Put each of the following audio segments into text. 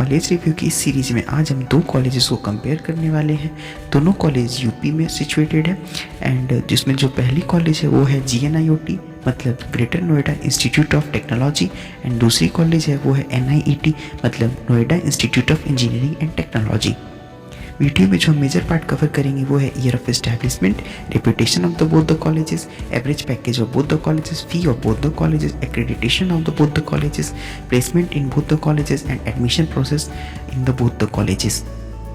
College review की इस series में आज हम दो कॉलेजेस को कंपेयर करने वाले हैं। दोनों कॉलेज यूपी में सिचुएटेड है एंड जिसमें जो पहली कॉलेज है वो है GNIOT मतलब greater Noida institute of technology and दूसरी कॉलेज है वो है NIET मतलब Noida institute of engineering and technology. Video में जो हम मेजर पार्ट कवर करेंगे वो है year of establishment, reputation of the both the colleges, average package of both the colleges, fee of both the colleges, accreditation of the both the colleges, placement in both the colleges and admission process in the both the colleges.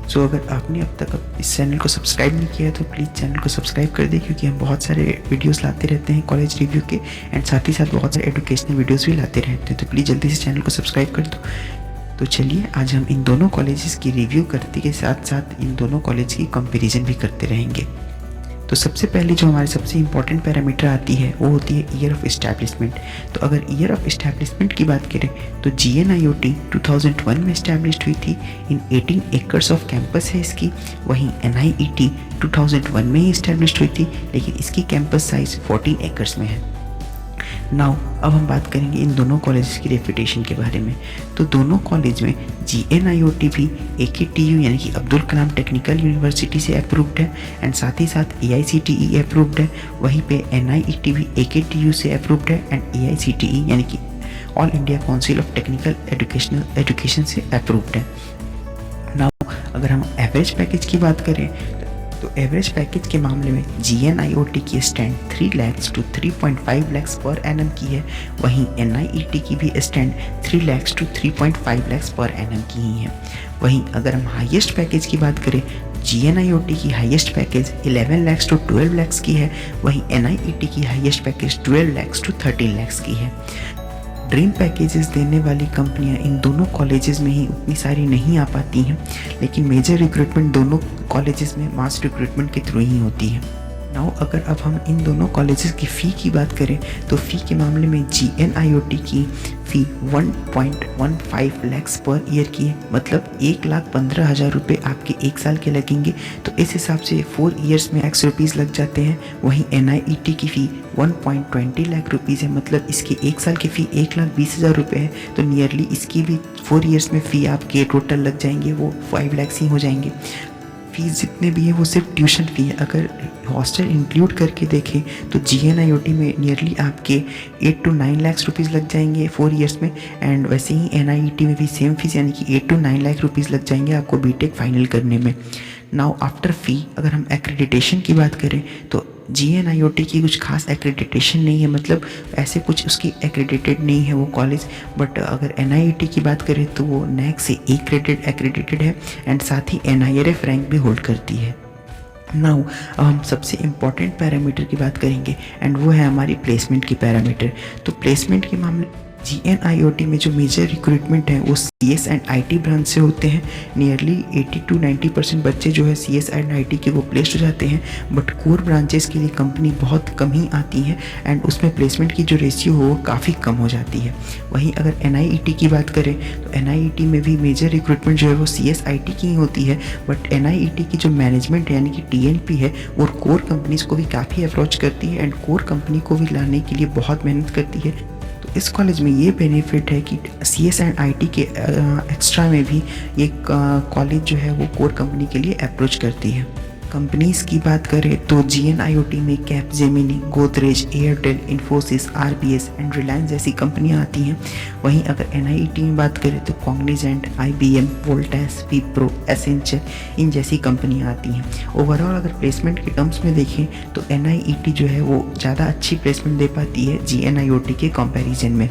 So अगर आपने अब तक इस channel को subscribe नहीं किया है तो प्लीज़ चैनल को सब्सक्राइब कर दें, क्योंकि हम बहुत सारे वीडियोस लाते रहते हैं कॉलेज रिव्यू के एंड साथ ही साथ बहुत सारे एजुकेशनल वीडियोस भी लाते रहते हैं, तो प्लीज़ जल्दी से चैनल को सब्सक्राइब कर दो। तो चलिए आज हम इन दोनों कॉलेजेस की रिव्यू करते के साथ साथ इन दोनों कॉलेज की कंपैरिजन भी करते रहेंगे। तो सबसे पहले जो हमारे सबसे इम्पॉर्टेंट पैरामीटर आती है वो होती है ईयर ऑफ एस्टैब्लिशमेंट। तो अगर ईयर ऑफ एस्टैब्लिशमेंट की बात करें तो GNIOT 2001 में एस्टैब्लिश्ड हुई थी, इन 18 एकर्स ऑफ कैंपस है इसकी। वहीं NIET 2001 में ही एस्टैब्लिश्ड हुई थी, लेकिन इसकी कैंपस साइज 40 एकर्स में है। नाउ अब हम बात करेंगे इन दोनों कॉलेजेस की रेपुटेशन के बारे में। तो दोनों कॉलेज में GNIOT भी AKTU यानी कि अब्दुल कलाम टेक्निकल यूनिवर्सिटी से अप्रूव्ड है एंड साथ ही साथ AICTE अप्रूव्ड है। वहीं पे NIET भी AKTU से अप्रूव्ड है एंड AICTE यानी कि all India council of technical education से अप्रूव्ड है। नाउ अगर हम एवरेज पैकेज की बात करें तो एवरेज पैकेज के मामले में GNIOT की stand 3 lakhs to 3.5 lakhs per annum की है, वहीं NIET की भी stand 3 lakhs to 3.5 lakhs per annum की ही है। वहीं अगर हम हाईएस्ट पैकेज की बात करें GNIOT की highest package 11 lakhs to 12 lakhs की है, वहीं NIET की highest package 12 lakhs to 13 lakhs की है। ड्रीम पैकेजेस देने वाली कंपनियां इन दोनों कॉलेजेस में ही उतनी सारी नहीं आ पाती हैं, लेकिन मेजर रिक्रूटमेंट दोनों कॉलेजेस में मास रिक्रूटमेंट के थ्रू ही होती है। नाउ अगर अब हम इन दोनों कॉलेजेस की फ़ी की बात करें तो फ़ी के मामले में GNIOT की फ़ी 1.15 lakhs पर ईयर की है, मतलब 1,15,000 रुपये आपके एक साल के लगेंगे। तो इस हिसाब से 4 ईयर्स में ₹100 लग जाते हैं। वहीं NIET की फ़ी 1.20 लाख रुपीज़ है, मतलब इसकी एक साल की फ़ी 1,20,000 रुपये है। तो नियरली इसकी भी 4 ईयर्स में फ़ी आपके टोटल लग जाएंगे वो 5 lakhs ही हो जाएंगे। फीस जितने भी है वो सिर्फ ट्यूशन फ़ी है। अगर हॉस्टल इंक्लूड करके देखें तो GNIOT में नियरली आपके 8 to 9 lakhs रुपीज़ लग जाएंगे 4 ईयर्स में, एंड वैसे ही NIET में भी सेम फीस यानी कि 8 to 9 लाख रुपीज़ लग जाएंगे आपको बीटेक फाइनल करने में। नाउ आफ्टर फ़ी अगर हम एक्रेडिटेशन की बात करें तो GNIOT की कुछ खास एक्रेडिटेशन नहीं है, मतलब ऐसे कुछ उसकी एक्रेडिटेड नहीं है वो कॉलेज। बट अगर NIET की बात करें तो वो NAAC से एक्रेडिटेड है एंड साथ ही NIRF रैंक भी होल्ड करती है। नाउ अब हम सबसे इम्पॉर्टेंट पैरामीटर की बात करेंगे एंड वो है हमारी प्लेसमेंट की पैरामीटर। तो प्लेसमेंट के मामले GNIOT में जो मेजर रिक्रूटमेंट है वो CS एंड IT ब्रांच से होते हैं। नियरली 80 to 90% बच्चे जो है CS एंड IT के वो प्लेस्ड हो जाते हैं, बट कोर ब्रांचेस के लिए कंपनी बहुत कम ही आती है एंड उसमें प्लेसमेंट की जो रेशियो हो वो काफ़ी कम हो जाती है। वहीं अगर NIET की बात करें तो NIET में भी मेजर रिक्रूटमेंट जो है वो CS IT की ही होती है, बट NIET की जो मैनेजमेंट यानी कि TNP है वो कोर कंपनीज़ को भी काफ़ी अप्रोच करती है एंड कोर कंपनी को भी लाने के लिए बहुत मेहनत करती है। इस कॉलेज में ये बेनिफिट है कि CS एंड IT के एक्स्ट्रा में भी ये कॉलेज जो है वो कोर कंपनी के लिए अप्रोच करती है। कंपनीज़ की बात करें तो GNIOT में Capgemini, Godrej, Airtel, Infosys, RBS and Reliance जैसी कंपनियां आती हैं। वहीं अगर NIET में बात करें तो Cognizant, IBM, Voltas, Wipro, Accenture इन जैसी कंपनियां आती हैं। ओवरऑल अगर प्लेसमेंट के टर्म्स में देखें तो NIET जो है वो ज़्यादा अच्छी प्लेसमेंट दे पाती है GNIOT के कंपैरिजन में।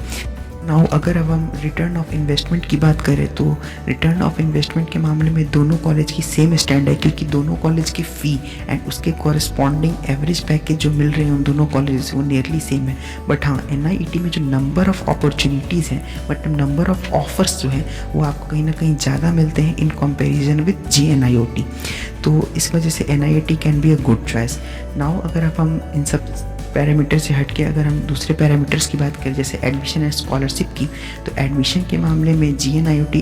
नाउ अगर अब हम रिटर्न ऑफ इन्वेस्टमेंट की बात करें तो रिटर्न ऑफ इन्वेस्टमेंट के मामले में दोनों कॉलेज की सेम स्टैंड है, क्योंकि दोनों कॉलेज की फ़ी एंड उसके कॉरेस्पॉन्डिंग एवरेज पैकेज जो मिल रहे हैं उन दोनों कॉलेज से वो नियरली सेम है। बट हाँ NIET में जो नंबर ऑफ़ अपॉर्चुनिटीज़ हैं बट नंबर ऑफ़ ऑफर्स जो हैं वो आपको कहीं ना कहीं ज़्यादा मिलते हैं इन कंपेरिजन विद GNIOT। तो इस वजह से NIET can be a good choice. Now अगर अब हम इन सब पैरामीटर से हट के अगर हम दूसरे पैरामीटर्स की बात करें, जैसे एडमिशन एंड स्कॉलरशिप की, तो एडमिशन के मामले में GNIOT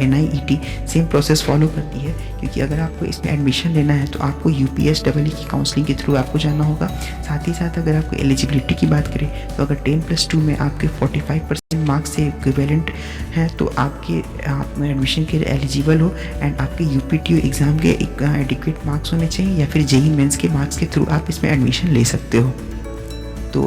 NIET same process follow करती है, क्योंकि अगर आपको इसमें एडमिशन लेना है तो आपको UPSEE की काउंसलिंग के थ्रू आपको जाना होगा। साथ ही साथ अगर आपको एलिजिबिलिटी की बात करें तो अगर 10+2 में आपके 45% मार्क्स से इक्विवेलेंट हैं तो आप एडमिशन के लिए एलिजिबल हो, एंड आपके UPTO एग्ज़ाम के एडिक्वेट मार्क्स होने चाहिए या फिर JEE मेंस के मार्क्स के थ्रू आप इसमें एडमिशन ले सकते हो। तो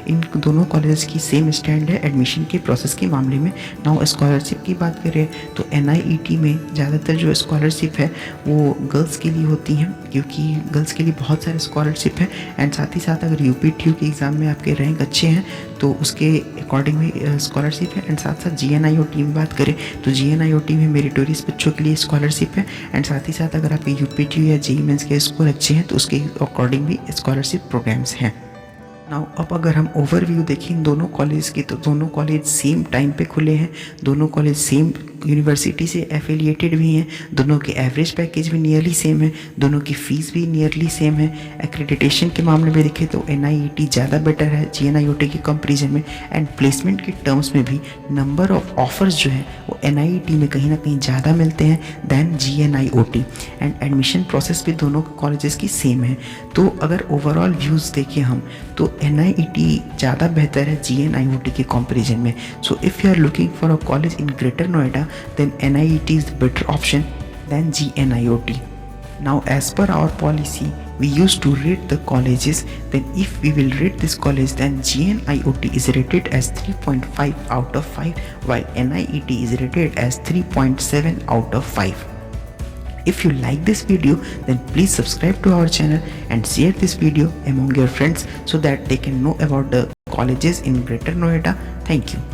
इन दोनों कॉलेजेस की सेम स्टैंड है एडमिशन के प्रोसेस के मामले में। नाउ स्कॉलरशिप की बात करें तो NIET में ज़्यादातर जो स्कॉलरशिप है वो गर्ल्स के लिए होती हैं, क्योंकि गर्ल्स के लिए बहुत सारे स्कॉलरशिप हैं, एंड साथ ही साथ अगर UPTO के एग्ज़ाम में आपके रैंक अच्छे हैं तो उसके अकॉर्डिंग में स्कॉलरशिप है। एंड साथ साथ GNIOT में बात करें तो GNIOT में मेरिटोरियस बच्चों के लिए स्कॉलरशिप है, एंड साथ ही साथ अगर आपके UPTO या JEE मेंस के स्कोर अच्छे हैं तो उसके अकॉर्डिंग भी स्कॉलरशिप प्रोग्राम्स हैं। नाउ अब अगर हम ओवरव्यू देखें इन दोनों कॉलेज की, तो दोनों कॉलेज सेम टाइम पे खुले हैं, दोनों कॉलेज सेम यूनिवर्सिटी से एफिलिएटेड भी हैं, दोनों के एवरेज पैकेज भी नियरली सेम है, दोनों की फ़ीस भी नियरली सेम है। एक्रेडिटेशन के मामले में देखें तो NIET ज़्यादा बेटर है GNIOT के कंपेरिजन में, एंड प्लेसमेंट के टर्म्स में भी नंबर ऑफ ऑफर्स जो है वो NIET में कहीं ना कहीं ज़्यादा मिलते हैं than GNIOT, and admission process भी दोनों कॉलेजेस की सेम है। तो अगर ओवरऑल व्यूज़ देखें हम तो NIET ज़्यादा बेहतर है GNIOT के कंपैरिजन में। So if you are looking for a college in Greater Noida then NIET is the better option than GNIOT. Now as per our policy we used to rate the colleges, then if we will rate this college then GNIOT is rated as 3.5 out of 5 while NIET is rated as 3.7 out of 5. If you like this video then please subscribe to our channel and share this video among your friends so that they can know about the colleges in Greater Noida. Thank you.